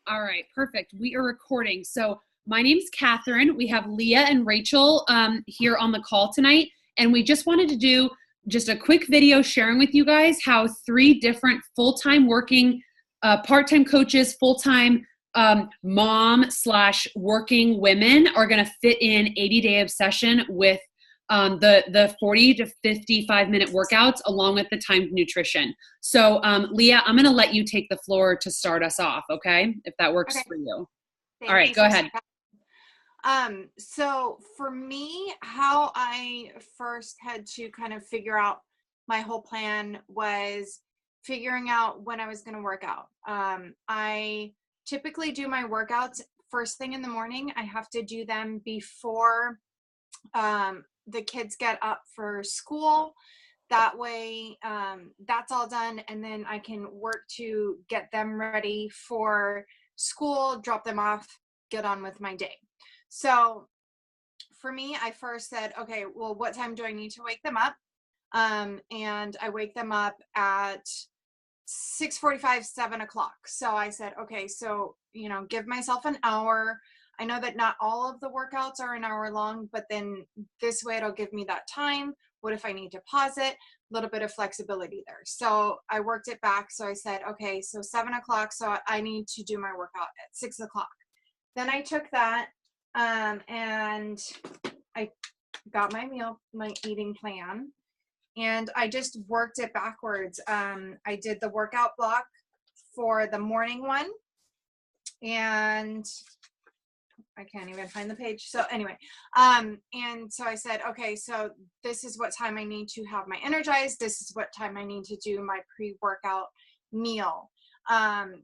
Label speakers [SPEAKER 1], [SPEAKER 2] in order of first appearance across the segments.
[SPEAKER 1] All right, perfect. We are recording. So my name's Catherine. We have Leah and Rachel here on the call tonight, and we just wanted to do just a quick video sharing with you guys how 3 different full-time working, part-time coaches, full-time mom slash working women are going to fit in 80-day obsession with the 40 to 55 minute workouts along with the timed nutrition. So Leah, I'm going to let you take the floor to start us off. Okay. If that works
[SPEAKER 2] Okay.
[SPEAKER 1] for you.
[SPEAKER 2] Thank
[SPEAKER 1] All right,
[SPEAKER 2] you
[SPEAKER 1] go
[SPEAKER 2] so
[SPEAKER 1] ahead.
[SPEAKER 2] So for me, how I first had to kind of figure out my whole plan was figuring out when I was going to work out. I typically do my workouts first thing in the morning. I have to do them before the kids get up for school. That way, that's all done, and then I can work to get them ready for school, drop them off, get on with my day. So for me, I first said, okay, well, what time do I need to wake them up? And I wake them up at 6:45, 7 o'clock. So I said, okay, so, give myself an hour. I know that not all of the workouts are an hour long, but then this way it'll give me that time. What if I need to pause it? A little bit of flexibility there. So I worked it back. So I said, okay, so 7 o'clock. So I need to do my workout at 6 o'clock. Then I took that and I got my eating plan, and I just worked it backwards. I did the workout block for the morning one, and I can't even find the page. So anyway, and so I said, okay, so this is what time I need to have my energized. This is what time I need to do my pre-workout meal.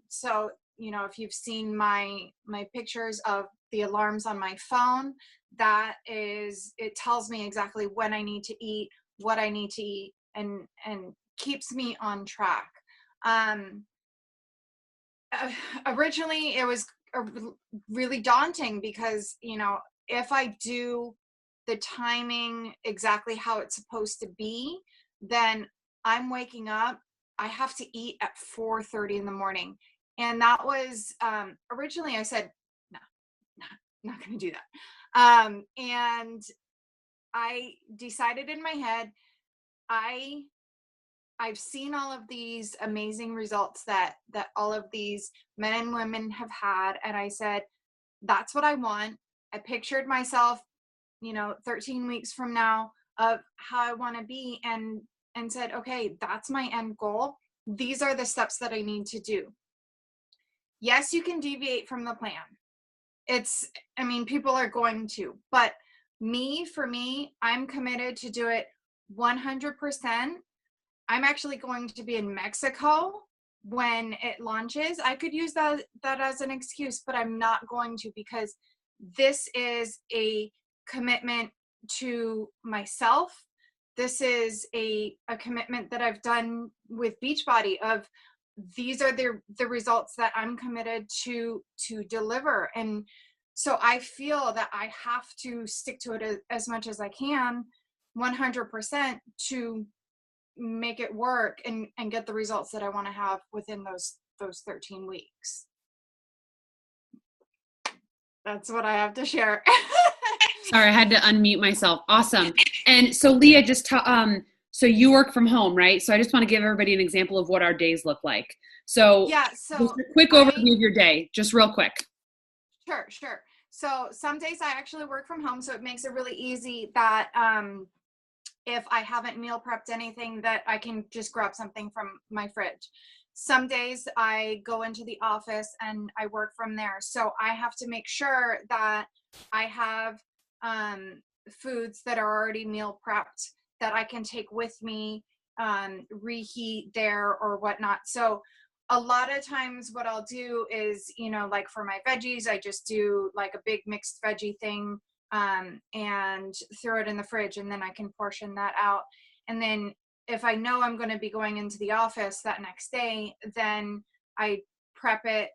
[SPEAKER 2] So, if you've seen my pictures of the alarms on my phone, it tells me exactly when I need to eat, what I need to eat, and keeps me on track. Originally it was really daunting because, if I do the timing exactly how it's supposed to be, then I'm waking up, I have to eat at 4:30 in the morning. And that was, originally I said, no, not going to do that. And I decided in my head, I've seen all of these amazing results that all of these men and women have had, and I said, that's what I want. I pictured myself, 13 weeks from now of how I want to be, and said, okay, that's my end goal. These are the steps that I need to do. Yes, you can deviate from the plan. People are going to, but for me, I'm committed to do it 100%. I'm actually going to be in Mexico when it launches. I could use that as an excuse, but I'm not going to, because this is a commitment to myself. This is a commitment that I've done with Beachbody of these are the results that I'm committed to deliver. And so I feel that I have to stick to it as much as I can, 100%, to make it work and get the results that I want to have within those 13 weeks. That's what I have to share.
[SPEAKER 1] Sorry, I had to unmute myself. Awesome. And so Leah, so you work from home, right? So I just want to give everybody an example of what our days look like. So
[SPEAKER 2] yeah,
[SPEAKER 1] just a quick overview of your day, just real quick.
[SPEAKER 2] Sure. So some days I actually work from home, so it makes it really easy that if I haven't meal prepped anything, that I can just grab something from my fridge. Some days I go into the office and I work from there. So I have to make sure that I have foods that are already meal prepped that I can take with me, reheat there or whatnot. So a lot of times what I'll do is, like for my veggies, I just do like a big mixed veggie thing, and throw it in the fridge, and then I can portion that out. And then if I know I'm going to be going into the office that next day, then I prep it,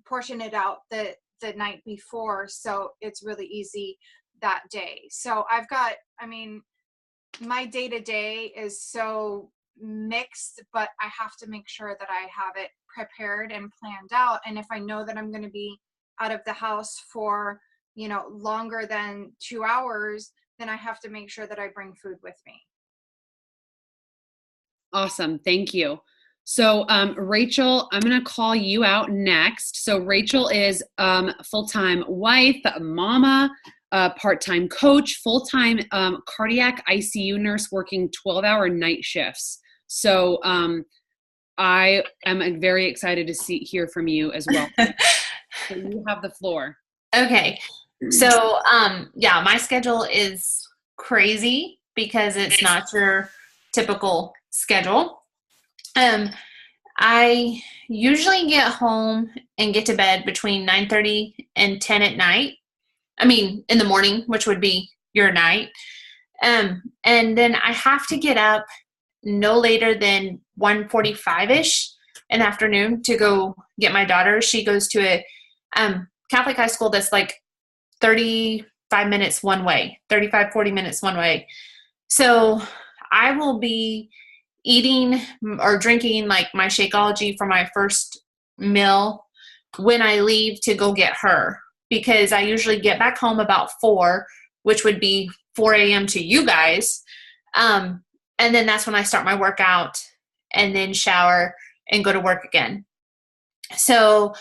[SPEAKER 2] portion it out the night before, so it's really easy that day. So I've got, my day-to-day is so mixed, but I have to make sure that I have it prepared and planned out. And if I know that I'm going to be out of the house for, longer than 2 hours, then I have to make sure that I bring food with me.
[SPEAKER 1] Awesome. Thank you. So, Rachel, I'm going to call you out next. So Rachel is full-time wife, mama, part-time coach, full-time cardiac ICU nurse working 12-hour night shifts. So I am very excited to hear from you as well. So you have the floor.
[SPEAKER 3] Okay. So, my schedule is crazy because it's not your typical schedule. I usually get home and get to bed between 9:30 and 10 at night. I mean, in the morning, which would be your night. And then I have to get up no later than 1:45-ish in the afternoon to go get my daughter. She goes to a Catholic high school that's like 35 minutes one way, 35, 40 minutes one way. So I will be eating or drinking like my Shakeology for my first meal when I leave to go get her, because I usually get back home about 4, which would be 4 a.m. to you guys. And then that's when I start my workout and then shower and go to work again. So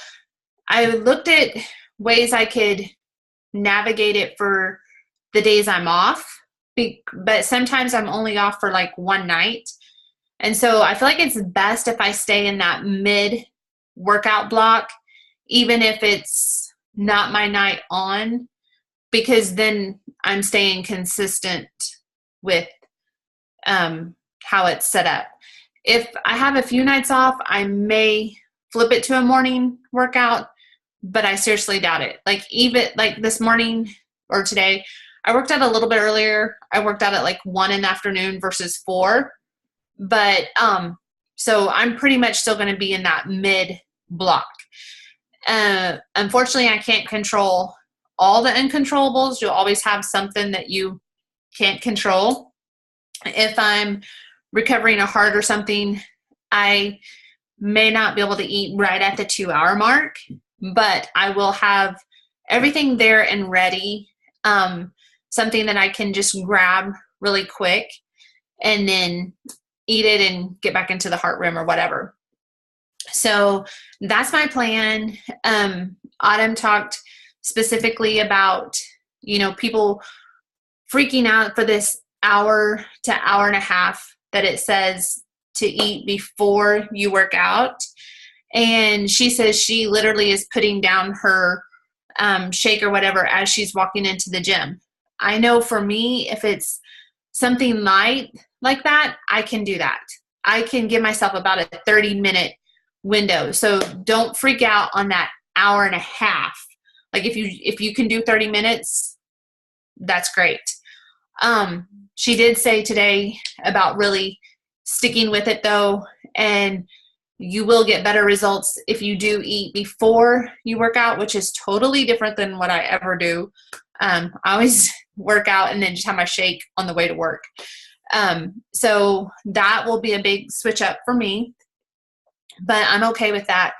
[SPEAKER 3] I looked at ways I could navigate it for the days I'm off, but sometimes I'm only off for like one night. And so I feel like it's best if I stay in that mid workout block, even if it's not my night on, because then I'm staying consistent with how it's set up. If I have a few nights off, I may flip it to a morning workout, but I seriously doubt it. Like even like this morning or today, I worked out a little bit earlier. I worked out at like 1 in the afternoon versus 4. But so I'm pretty much still going to be in that mid block. Unfortunately, I can't control all the uncontrollables. You'll always have something that you can't control. If I'm recovering a heart or something, I may not be able to eat right at the 2-hour mark, but I will have everything there and ready. Something that I can just grab really quick and then eat it and get back into the heart room or whatever. So that's my plan. Autumn talked specifically about, people freaking out for this hour to hour and a half that it says to eat before you work out. And she says she literally is putting down her shake or whatever as she's walking into the gym. I know for me, if it's something light like that, I can do that. I can give myself about a 30-minute window. So don't freak out on that hour and a half. Like if you can do 30 minutes, that's great. She did say today about really sticking with it though, and you will get better results if you do eat before you work out, which is totally different than what I ever do. I always work out and then just have my shake on the way to work. So that will be a big switch up for me, but I'm okay with that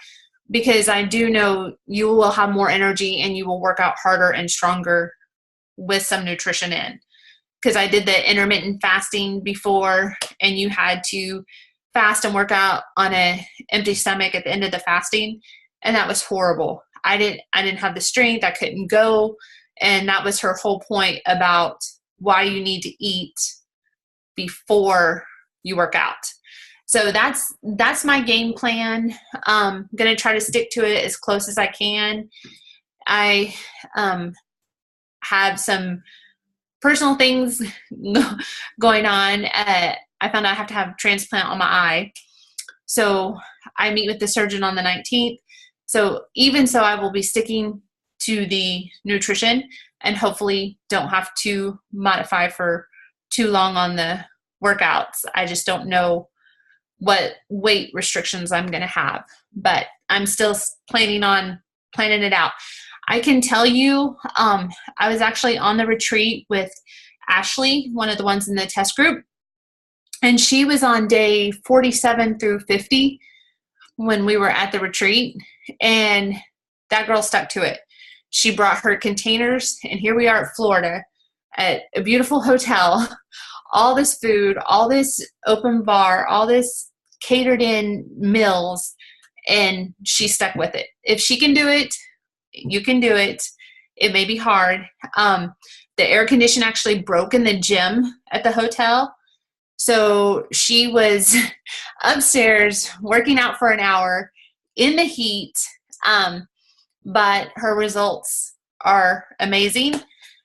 [SPEAKER 3] because I do know you will have more energy and you will work out harder and stronger with some nutrition in. Because I did the intermittent fasting before, and you had to fast and work out on an empty stomach at the end of the fasting, and that was horrible. I didn't have the strength. I couldn't go, and that was her whole point about why you need to eat before you work out. So that's my game plan. I'm gonna try to stick to it as close as I can. I have some personal things going on. I found out I have to have a transplant on my eye. So I meet with the surgeon on the 19th. So even so, I will be sticking to the nutrition and hopefully don't have to modify for too long on the workouts. I just don't know what weight restrictions I'm going to have, but I'm still planning it out. I can tell you, I was actually on the retreat with Ashley, one of the ones in the test group, And she was on day 47 through 50 when we were at the retreat, and that girl stuck to it. She brought her containers, and here we are at Florida at a beautiful hotel, all this food, all this open bar, all this catered in meals, and she stuck with it. If she can do it, you can do it. It may be hard. The air condition actually broke in the gym at the hotel. So she was upstairs working out for an hour in the heat, but her results are amazing.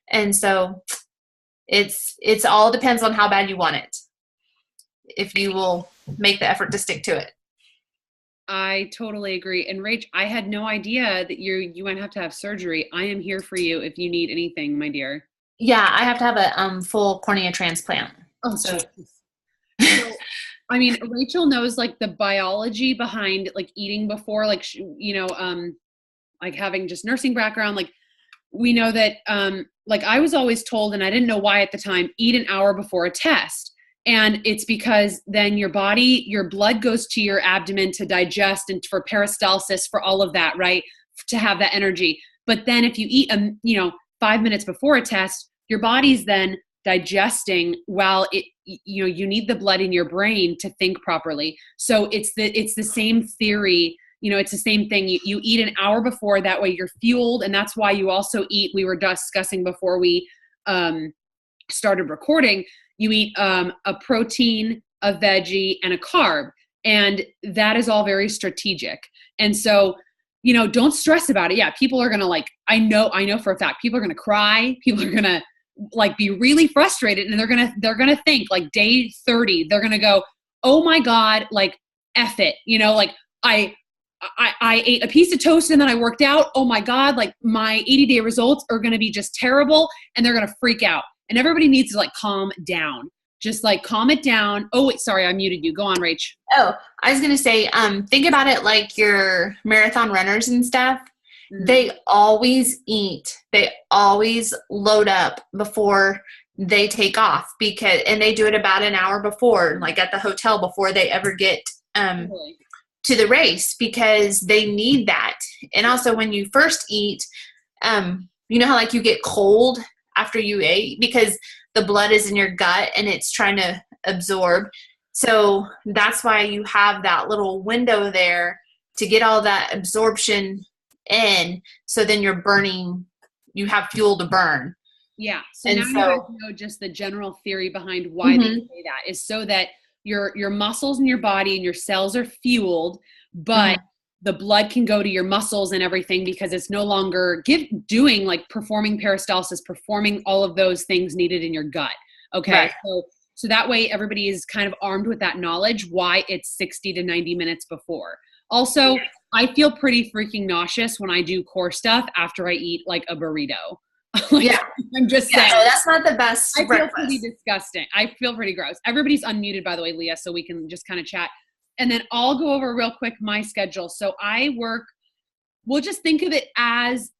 [SPEAKER 3] And so it's all depends on how bad you want it, if you will make the effort to stick to it.
[SPEAKER 1] I totally agree. And Rach, I had no idea that you might have to have surgery. I am here for you if you need anything, my dear.
[SPEAKER 3] Yeah, I have to have a full cornea transplant.
[SPEAKER 1] Oh, so I mean, Rachel knows like the biology behind like eating before, like, like having just nursing background. Like we know that, like I was always told, and I didn't know why at the time, eat an hour before a test. And it's because then your blood goes to your abdomen to digest and for peristalsis, for all of that, right? To have that energy. But then if you eat, 5 minutes before a test, your body's then digesting while you need the blood in your brain to think properly. So it's the same theory, it's the same thing. You eat an hour before, that way you're fueled. And that's why you also eat, we were discussing before we started recording, you eat a protein, a veggie, and a carb. And that is all very strategic. And so, don't stress about it. Yeah, people are going to I know for a fact, people are going to cry. People are going to be really frustrated, and they're going to think like day 30, they're going to go, oh my God, F it. I ate a piece of toast and then I worked out. Oh my God, my 80-day results are going to be just terrible, and they're going to freak out. And everybody needs to calm down. Just calm it down. Oh, wait, sorry, I muted you. Go on, Rach.
[SPEAKER 3] Oh, I was going to say, think about it like your marathon runners and stuff. Mm-hmm. They always eat. They always load up before they take off, and they do it about an hour before, at the hotel, before they ever get to the race, because they need that. And also when you first eat, how you get cold after you ate, because the blood is in your gut and it's trying to absorb. So that's why you have that little window there to get all that absorption in. So then you're burning, you have fuel to burn.
[SPEAKER 1] Yeah. So now you guys know just the general theory behind why they say that is so that your muscles in your body and your cells are fueled, but the blood can go to your muscles and everything, because it's no longer doing performing peristalsis, performing all of those things needed in your gut. Okay. Right. So that way everybody is kind of armed with that knowledge, why it's 60 to 90 minutes before. Also, I feel pretty freaking nauseous when I do core stuff after I eat a burrito. I'm just saying.
[SPEAKER 3] No, that's not the best.
[SPEAKER 1] I feel pretty disgusting. I feel pretty gross. Everybody's unmuted, by the way, Leah, so we can just kind of chat. And then I'll go over real quick my schedule. So we'll just think of it as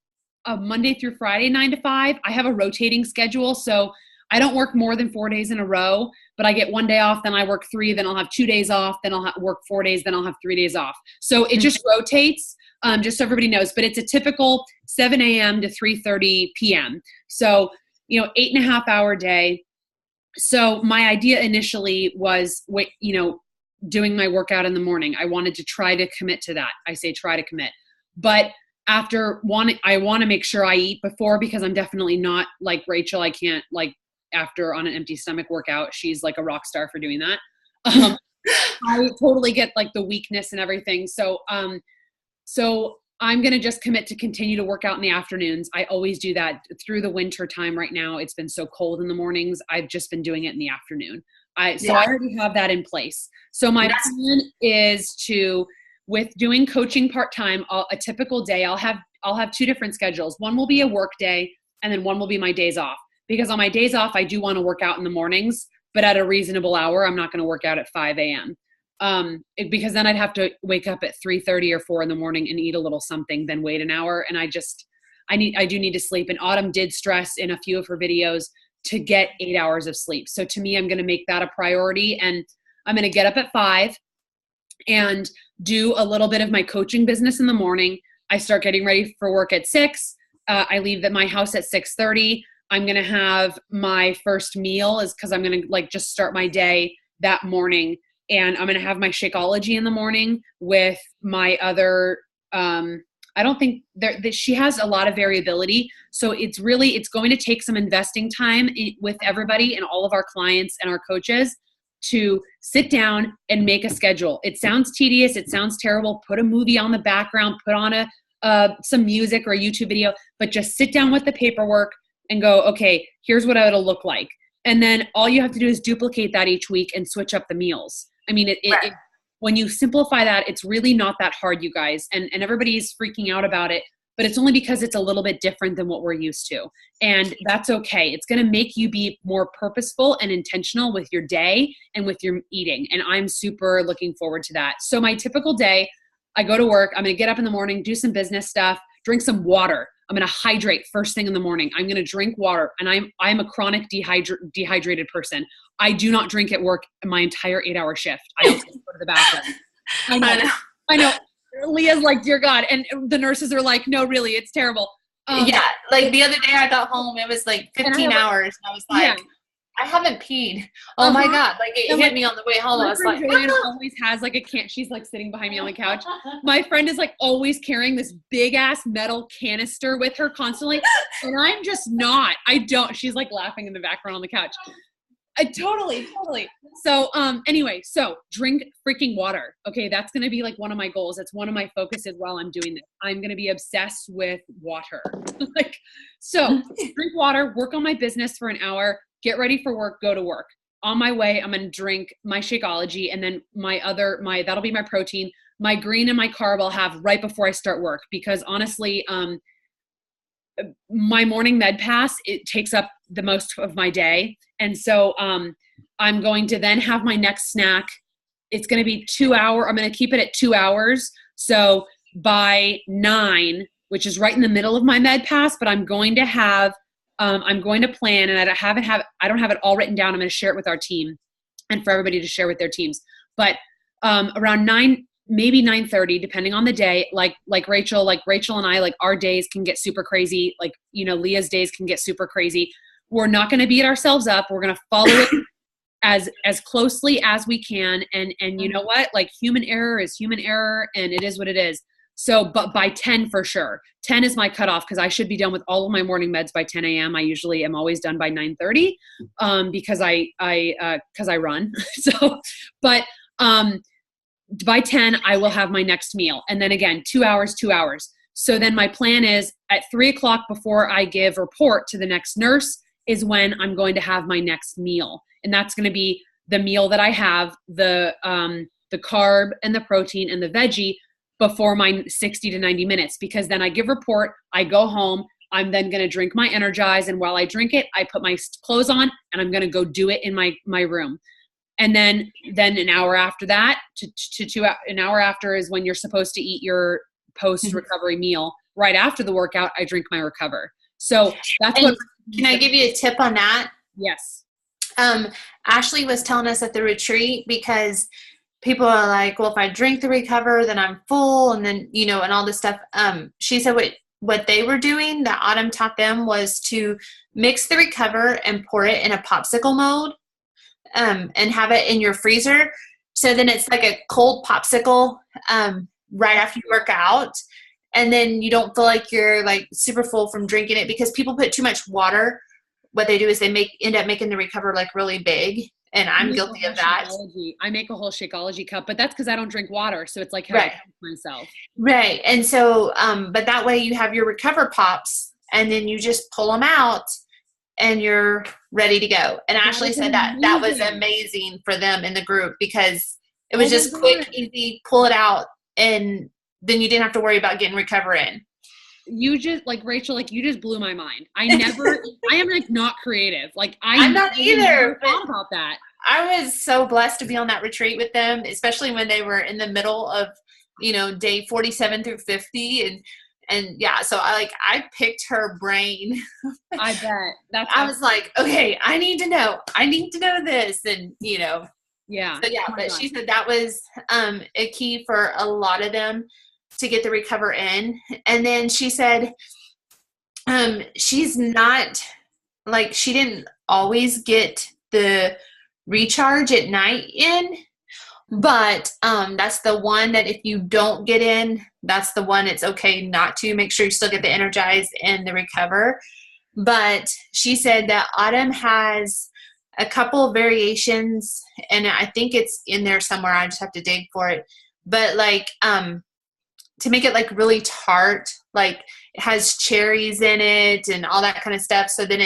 [SPEAKER 1] a Monday through Friday, 9 to 5. I have a rotating schedule. So I don't work more than 4 days in a row, but I get 1 day off, then I work 3, then I'll have 2 days off, then I'll work 4 days, then I'll have 3 days off. So it just rotates, just so everybody knows, but it's a typical 7 a.m. to 3:30 p.m. So, 8.5 hour day. So my idea initially was, doing my workout in the morning. I wanted to try to commit to that. I say try to commit. But I want to make sure I eat before, because I'm definitely not like Rachel. I can't after on an empty stomach workout. She's a rock star for doing that. I totally get the weakness and everything. So I'm going to just commit to continue to work out in the afternoons. I always do that through the winter time. Right now, it's been so cold in the mornings. I've just been doing it in the afternoon. I already have that in place. So my plan is with doing coaching part-time, a typical day, I'll have 2 different schedules. One will be a work day, and then one will be my days off. Because on my days off, I do want to work out in the mornings, but at a reasonable hour. I'm not going to work out at 5 a.m. Because then I'd have to wake up at 3:30 or 4 in the morning and eat a little something, then wait an hour. And I do need to sleep. And Autumn did stress in a few of her videos to get 8 hours of sleep. So to me, I'm going to make that a priority, and I'm going to get up at 5 and do a little bit of my coaching business in the morning. I start getting ready for work at 6. I leave at my house at 6:30. I'm going to have my first meal is because I'm going to like just start my day that morning. And I'm going to have my Shakeology in the morning with my other, I don't think that she has a lot of variability. So it's going to take some investing time with everybody and all of our clients and our coaches to sit down and make a schedule. It sounds tedious. It sounds terrible. Put a movie on the background, put on some music or a YouTube video, but just sit down with the paperwork and go, okay, here's what it'll look like. And then all you have to do is duplicate that each week and switch up the meals. I mean, when you simplify that, it's really not that hard, you guys. And everybody's freaking out about it, but it's only because it's a little bit different than what we're used to. And that's okay. It's going to make you be more purposeful and intentional with your day and with your eating. And I'm super looking forward to that. So my typical day, I go to work. I'm going to get up in the morning, do some business stuff, drink some water. I'm going to hydrate first thing in the morning. I'm going to drink water. And I'm a chronic dehydrated person. I do not drink at work my entire 8-hour shift. I also go to the bathroom. I know. Leah's like, dear God. And the nurses are like, no, really, it's terrible.
[SPEAKER 3] Yeah. Like the other day I got home, it was like 15 hours. And I was like, yeah. I haven't peed. Oh my God. Like it hit me on the way home. I was like,
[SPEAKER 1] Joanne always has like she's like sitting behind me on the couch. My friend is like always carrying this big ass metal canister with her constantly. And I'm just not. She's like laughing in the background on the couch. Totally. So anyway, so drink freaking water. Okay. That's going to be like one of my goals. That's one of my focuses while I'm doing this. I'm going to be obsessed with water. So drink water, work on my business for an hour, get ready for work, go to work. On my way, I'm going to drink my Shakeology, and then that'll be my protein. My green and my carb I'll have right before I start work, because honestly, my morning med pass, it takes up the most of my day. And so I'm going to then have my next snack. It's going to be 2 hour. I'm going to keep it at 2 hours. So by 9, which is right in the middle of my med pass, but I'm going to plan, and I don't have it all written down. I'm going to share it with our team and for everybody to share with their teams. But around 9, maybe 9:30, depending on the day, like Rachel and I, like our days can get super crazy. Like, Leah's days can get super crazy. We're not going to beat ourselves up. We're going to follow it as closely as we can. And you know what? Like human error is human error, and it is what it is. So, but by 10 for sure. 10 is my cutoff, because I should be done with all of my morning meds by 10 a.m. I usually am always done by 9:30 because I run. So, but by 10, I will have my next meal. And then again, 2 hours. So then my plan is at 3 o'clock before I give report to the next nurse is when I'm going to have my next meal. And that's going to be the meal that I have, the carb and the protein and the veggie before my 60 to 90 minutes, because then I give report, I go home, I'm then going to drink my Energize. And while I drink it, I put my clothes on and I'm going to go do it in my room. And then an hour after that an hour after is when you're supposed to eat your post recovery meal. Right after the workout, I drink my Recover. So that's what.
[SPEAKER 3] Can I give you a tip on that?
[SPEAKER 1] Yes.
[SPEAKER 3] Ashley was telling us at the retreat, because people are like, well, if I drink the Recover, then I'm full. And then, and all this stuff. She said what they were doing that Autumn taught them was to mix the Recover and pour it in a popsicle mode, and have it in your freezer. So then it's like a cold popsicle, right after you work out. And then you don't feel like you're like super full from drinking it, because people put too much water. What they do is they end up making the Recover like really big. And I'm guilty of that.
[SPEAKER 1] I make a whole Shakeology cup, but that's because I don't drink water. So it's like how I help myself.
[SPEAKER 3] Right. And so, but that way you have your Recover pops, and then you just pull them out and you're ready to go. And Ashley said that was amazing for them in the group, because it was just quick, easy, pull it out, and then you didn't have to worry about getting Recover in.
[SPEAKER 1] You just, like, Rachel, like, you just blew my mind. I am like not creative. Like
[SPEAKER 3] I'm not either.
[SPEAKER 1] Thought about that.
[SPEAKER 3] I was so blessed to be on that retreat with them, especially when they were in the middle of, day 47 through 50. And yeah, so I picked her brain.
[SPEAKER 1] I bet.
[SPEAKER 3] I was like, okay, I need to know this. And,
[SPEAKER 1] yeah.
[SPEAKER 3] so yeah,
[SPEAKER 1] Oh my
[SPEAKER 3] but
[SPEAKER 1] God.
[SPEAKER 3] she said that was a key for a lot of them to get the recover in. And then she said, she's not like, she didn't always get the recharge at night in, but that's the one that if you don't get in, that's the one it's okay not to. Make sure you still get the energize and the recover. But she said that Autumn has a couple variations, and I think it's in there somewhere. I just have to dig for it. But to make it like really tart, like it has cherries in it and all that kind of stuff. So then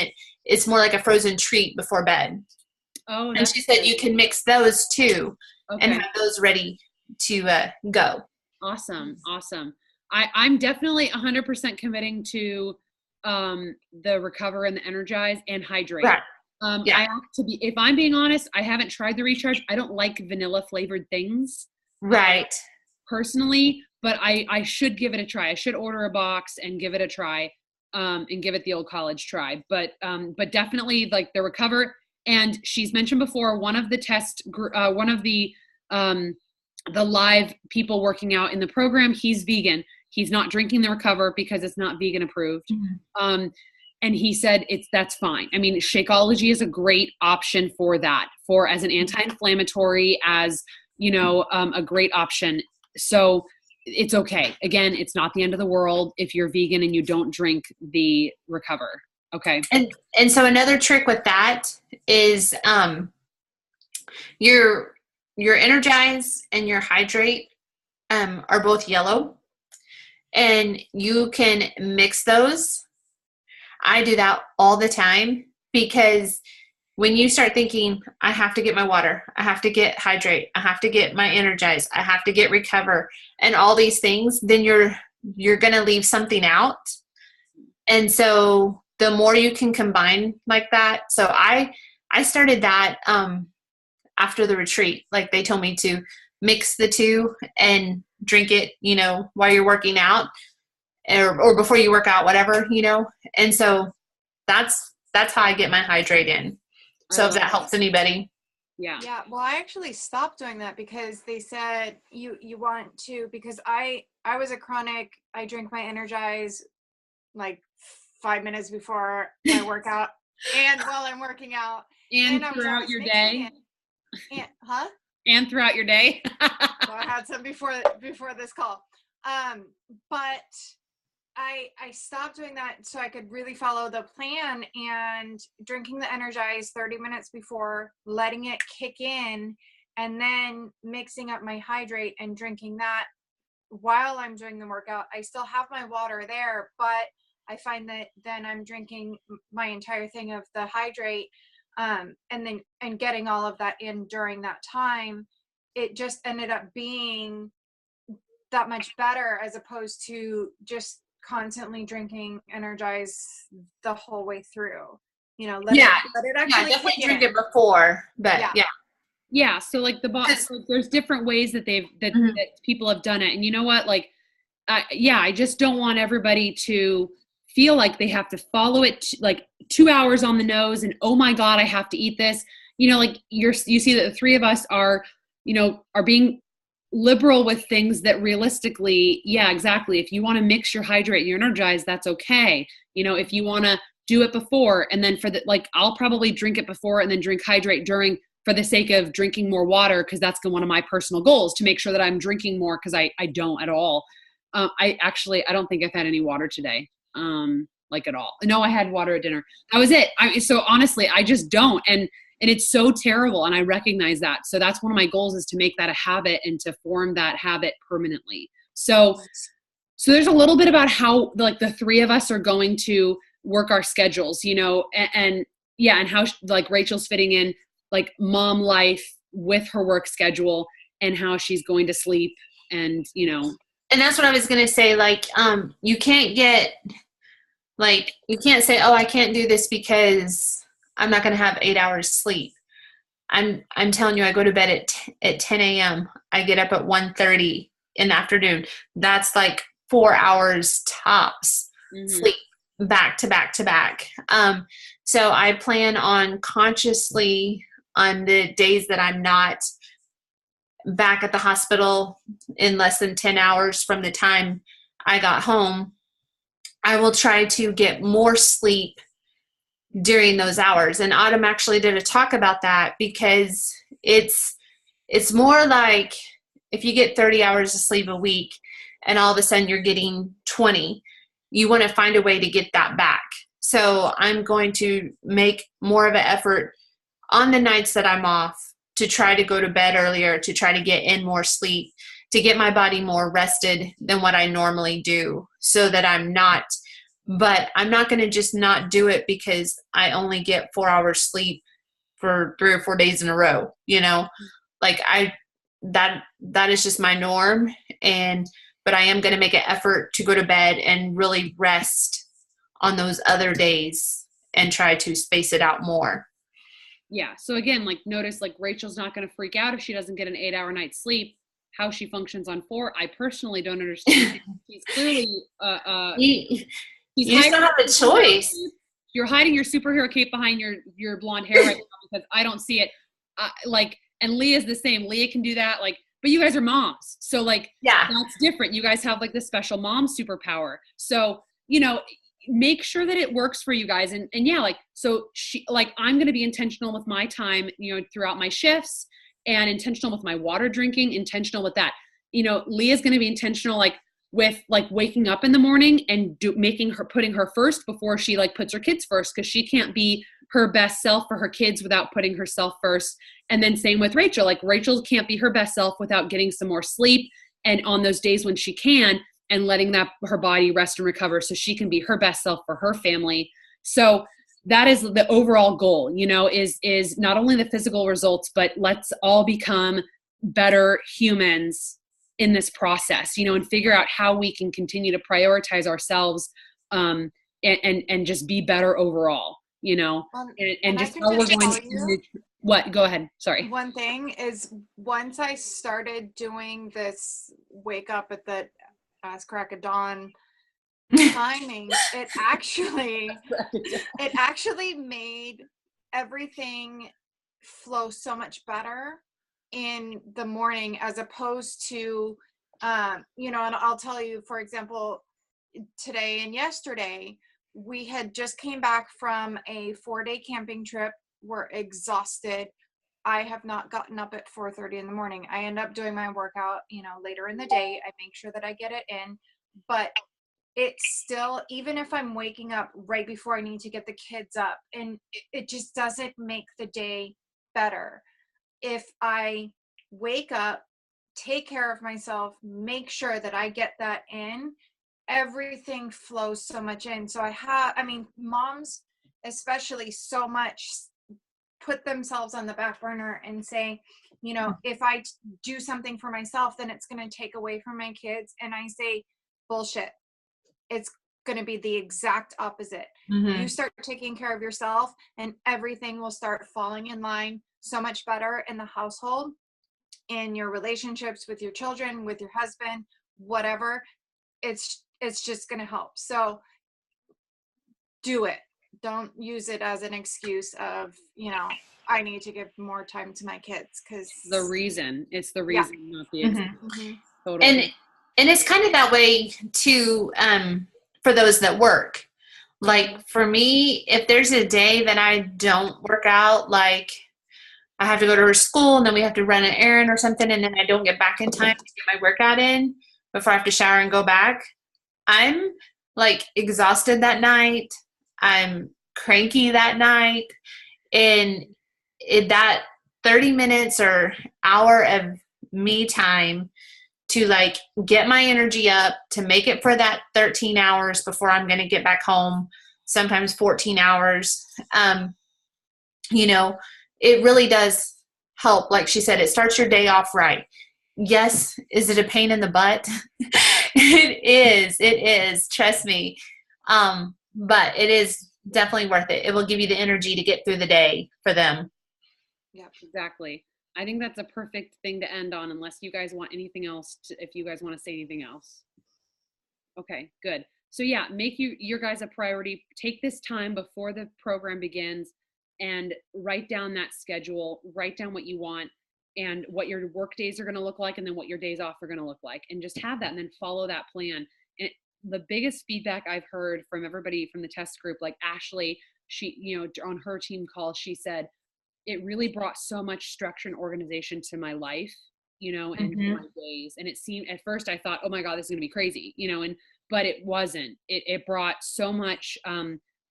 [SPEAKER 3] it's more like a frozen treat before bed.
[SPEAKER 1] Oh,
[SPEAKER 3] And she said you can mix those too and
[SPEAKER 1] okay.
[SPEAKER 3] have those ready to go.
[SPEAKER 1] Awesome. I'm definitely 100% committing to the recover and the energize and hydrate.
[SPEAKER 3] Right. Yeah.
[SPEAKER 1] I have to be, if I'm being honest, I haven't tried the recharge. I don't like vanilla flavored things.
[SPEAKER 3] Right.
[SPEAKER 1] Personally, but I should give it a try. I should order a box and give it a try, and give it the old college try. But definitely like the recover. And she's mentioned before, one of the live people working out in the program, he's vegan. He's not drinking the recover because it's not vegan approved. Mm-hmm. And he said that's fine. I mean, Shakeology is a great option for that, as an anti-inflammatory, as a great option. So it's okay. Again, it's not the end of the world if you're vegan and you don't drink the recover. Okay.
[SPEAKER 3] And so another trick with that is your energize and your hydrate are both yellow, and you can mix those. I do that all the time, because when you start thinking, I have to get my water, I have to get hydrate, I have to get my energize, I have to get recover, and all these things, then you're going to leave something out. And so the more you can combine like that. So I started that after the retreat. Like they told me to mix the two and drink it, while you're working out or before you work out, whatever, And so that's how I get my hydrate in. So if that helps anybody.
[SPEAKER 1] Yeah.
[SPEAKER 2] Yeah. Well, I actually stopped doing that because they said you want to, because I was a chronic, I drink my Energize like 5 minutes before I work out and while I'm working out.
[SPEAKER 1] And throughout your day. And throughout your day.
[SPEAKER 2] So I had some before this call. But I stopped doing that so I could really follow the plan, and drinking the Energize 30 minutes before, letting it kick in, and then mixing up my hydrate and drinking that while I'm doing the workout. I still have my water there, but I find that then I'm drinking my entire thing of the hydrate, and getting all of that in during that time. It just ended up being that much better, as opposed to just constantly drinking Energize the whole way through. Let it actually
[SPEAKER 3] definitely drink it before, but
[SPEAKER 1] yeah. So like there's different ways that that people have done it, and you know what? Like, I just don't want everybody to feel like they have to follow it like 2 hours on the nose, and oh my God, I have to eat this. Like you see that the three of us are being liberal with things that realistically, exactly. If you want to mix your hydrate and your energize, that's okay. If you want to do it before, and then I'll probably drink it before and then drink hydrate during, for the sake of drinking more water, because that's one of my personal goals, to make sure that I'm drinking more, because I don't at all. I don't think I've had any water today, like at all. No, I had water at dinner. That was it. So honestly, I just don't. And it's so terrible, and I recognize that. So that's one of my goals, is to make that a habit and to form that habit permanently. So there's a little bit about how like the three of us are going to work our schedules, and how like Rachel's fitting in like mom life with her work schedule, and how she's going to sleep, and
[SPEAKER 3] And that's what I was going to say. Like, you can't say, oh, I can't do this because I'm not going to have 8 hours sleep. I'm telling you, I go to bed at 10 a.m. I get up at 1:30 in the afternoon. That's like 4 hours tops
[SPEAKER 1] Mm-hmm.
[SPEAKER 3] sleep back to back to back. So I plan on consciously, on the days that I'm not back at the hospital in less than 10 hours from the time I got home, I will try to get more sleep during those hours. And Autumn actually did a talk about that, because it's more like if you get 30 hours of sleep a week and all of a sudden you're getting 20, you want to find a way to get that back. So I'm going to make more of an effort on the nights that I'm off to try to go to bed earlier, to try to get in more sleep, to get my body more rested than what I normally do, so that I'm not going to just not do it because I only get 4 hours sleep for 3 or 4 days in a row, like that is just my norm. But I am going to make an effort to go to bed and really rest on those other days and try to space it out more.
[SPEAKER 1] Yeah. So again, like, notice, like, Rachel's not going to freak out if she doesn't get an 8-hour night's sleep. How she functions on 4, I personally don't understand. She's clearly
[SPEAKER 3] you just don't have a choice.
[SPEAKER 1] You're hiding your superhero cape behind your blonde hair right now, because I don't see it. And Leah's the same. Leah can do that. Like, but you guys are moms, so like,
[SPEAKER 3] yeah,
[SPEAKER 1] that's different. You guys have like this special mom superpower. So make sure that it works for you guys. And yeah, like, so I'm going to be intentional with my time, throughout my shifts, and intentional with my water drinking, intentional with that. Leah's going to be intentional, like, with like waking up in the morning and putting her first before she like puts her kids first, because she can't be her best self for her kids without putting herself first. And then same with Rachel. Like, Rachel can't be her best self without getting some more sleep, and on those days when she can, and letting her body rest and recover so she can be her best self for her family. So that is the overall goal, is not only the physical results, but let's all become better humans in this process, and figure out how we can continue to prioritize ourselves, and just be better overall, and just how we're going to. What? Go ahead. Sorry.
[SPEAKER 2] One thing is, once I started doing this wake up at the ass crack of dawn timing, it actually made everything flow so much better in the morning, as opposed to and I'll tell you, for example, today and yesterday, we had just came back from a 4-day camping trip. We're exhausted. I have not gotten up at 4:30 in the morning. I end up doing my workout, later in the day. I make sure that I get it in, but it's still, even if I'm waking up right before I need to get the kids up, and it just doesn't make the day better. If I wake up, take care of myself, make sure that I get that in, everything flows so much in. So moms especially so much put themselves on the back burner and say, if I do something for myself, then it's going to take away from my kids. And I say, bullshit. It's going to be the exact opposite. Mm-hmm. You start taking care of yourself, and everything will start falling in line so much better in the household, in your relationships with your children, with your husband, whatever. It's just going to help. So do it. Don't use it as an excuse of, I need to give more time to my kids, because
[SPEAKER 1] it's the reason, not the excuse.
[SPEAKER 3] Mm-hmm. Totally. And it's kind of that way too, for those that work. Like, for me, if there's a day that I don't work out, like I have to go to her school and then we have to run an errand or something, and then I don't get back in time to get my workout in before I have to shower and go back, I'm like exhausted that night. I'm cranky that night. And that 30 minutes or hour of me time to like get my energy up, to make it for that 13 hours before I'm going to get back home, sometimes 14 hours. It really does help. Like she said, it starts your day off right. Yes. Is it a pain in the butt? It is. Trust me. But it is definitely worth it. It will give you the energy to get through the day for them.
[SPEAKER 1] Yeah, exactly. I think that's a perfect thing to end on, unless you guys want anything else, if you guys want to say anything else. Okay, good. So yeah, make your guys a priority. Take this time before the program begins and write down that schedule, write down what you want and what your work days are going to look like and then what your days off are going to look like, and just have that and then follow that plan. And the biggest feedback I've heard from everybody from the test group, like Ashley, she, on her team call, she said, it really brought so much structure and organization to my life, and to my days. And it seemed, at first I thought, oh my God, this is going to be crazy, but it wasn't. It brought so much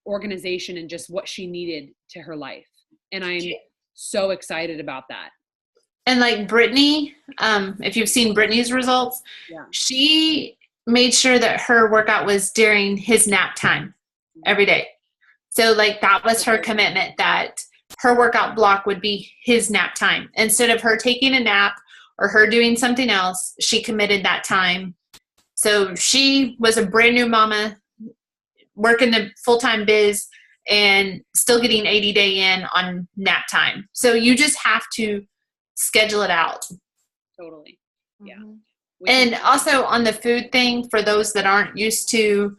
[SPEAKER 1] organization and just what she needed to her life. And I'm so excited about that.
[SPEAKER 3] And like Brittany, if you've seen Brittany's results, she made sure that her workout was during his nap time every day. So like that was her commitment, that her workout block would be his nap time. Instead of her taking a nap or her doing something else, she committed that time. So she was a brand new mama working the full-time biz and still getting 80-day in on nap time. So you just have to schedule it out.
[SPEAKER 1] Totally. Yeah.
[SPEAKER 3] And also on the food thing, for those that aren't used to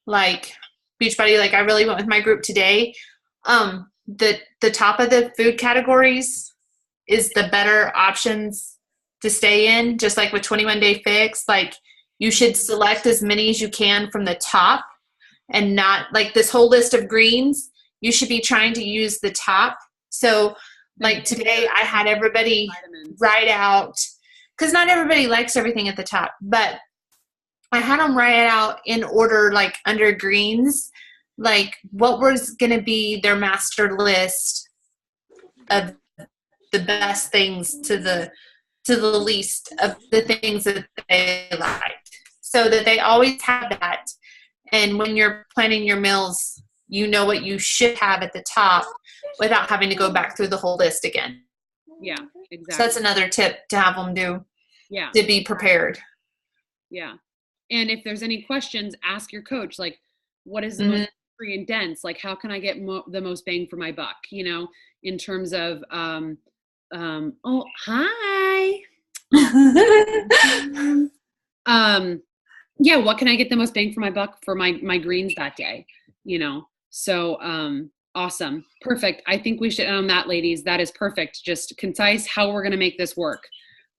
[SPEAKER 3] like Beachbody, like I really went with my group today. The top of the food categories is the better options to stay in, just like with 21 Day Fix. Like you should select as many as you can from the top, and not like this whole list of greens. You should be trying to use the top. So like today I had everybody write out, because not everybody likes everything at the top, but I had them write out in order, like under greens, like what was going to be their master list of the best things to the least of the things that they liked, so that they always have that. And when you're planning your meals, you know what you should have at the top without having to go back through the whole list again.
[SPEAKER 1] Yeah, exactly.
[SPEAKER 3] So that's another tip to have them do.
[SPEAKER 1] Yeah.
[SPEAKER 3] To be prepared.
[SPEAKER 1] Yeah. And if there's any questions, ask your coach, like, what is the most free and dense? Like, how can I get the most bang for my buck? In terms of, oh, hi. Yeah. What can I get the most bang for my buck for my greens that day? So, awesome. Perfect. I think we should end on that, ladies. That is perfect. Just concise how we're going to make this work.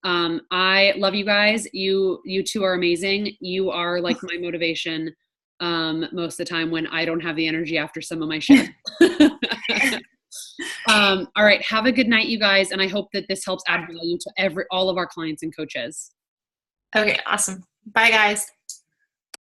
[SPEAKER 1] I love you guys. You two are amazing. You are like my motivation most of the time when I don't have the energy after some of my shifts. All right. Have a good night, you guys. And I hope that this helps add value to all of our clients and coaches.
[SPEAKER 3] Okay. Awesome. Bye, guys.